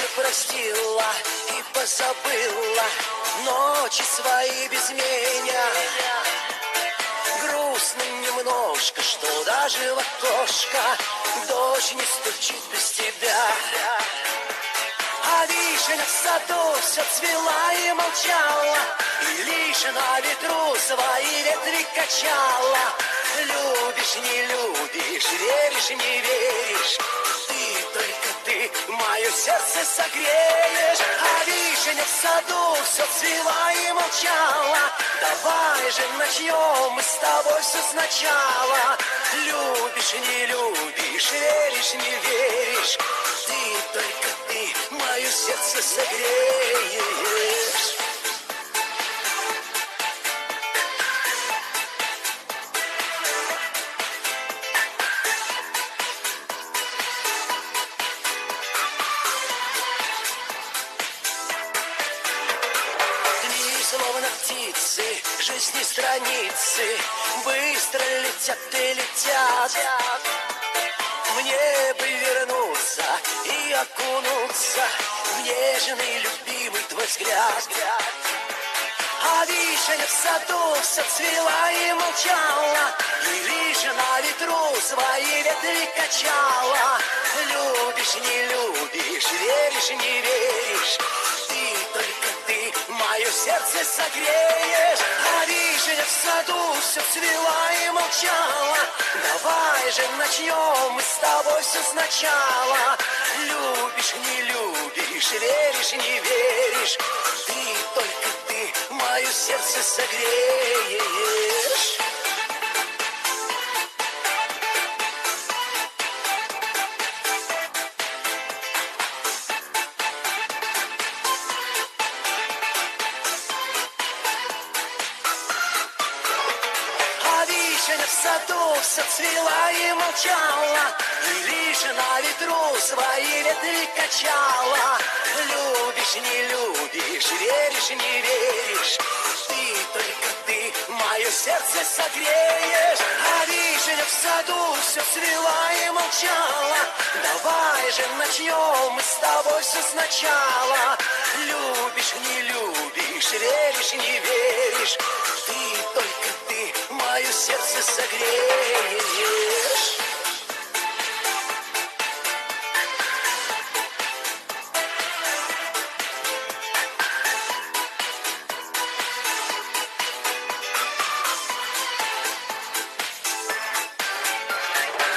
уже простила и позабыла ночи свои без меня. Грустно немножко, что даже в окошко дождь не стучит без тебя. А вишня в саду все цвела и молчала, и лишь на ветру свои ветви качала. Любишь, не любишь, веришь, не веришь, ты, только ты, мое сердце согреешь. А вишня в саду все цвела и молчала, давай же начнем мы с тобой все сначала. Любишь, не любишь, веришь, не веришь, ты, только ты, мое сердце согреешь. Словно птицы, жизни страницы быстро летят и летят. Мне бы вернуться и окунуться в нежный, любимый твой взгляд. А вишня в саду все цвела и молчала, и лишь на ветру свои ветви качала. Любишь, не любишь, веришь, не веришь, ты, только ты, мое сердце согреешь. А вишня в саду все цвела и молчала, давай же начнем мы с тобой все сначала. Любишь, не любишь, веришь, не веришь, ты, только ты, мое сердце согреешь. Вишня в саду все цвела и молчала, и лишь на ветру свои ветви качала. Любишь, не любишь, веришь, не веришь, ты, только ты, мое сердце согреешь. А вишня в саду все цвела и молчала, давай же начнем мы с тобой все сначала. Любишь, не любишь, веришь, не веришь, ты, только ты, мое сердце согреешь.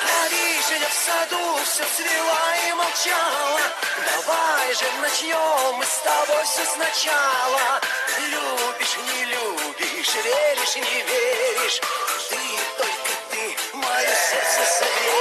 А вишня в саду все цвела и молчала, давай же начнем мы с тобой все сначала. Любишь, не любишь, веришь, не веришь, ты, только ты, мое сердце согреешь.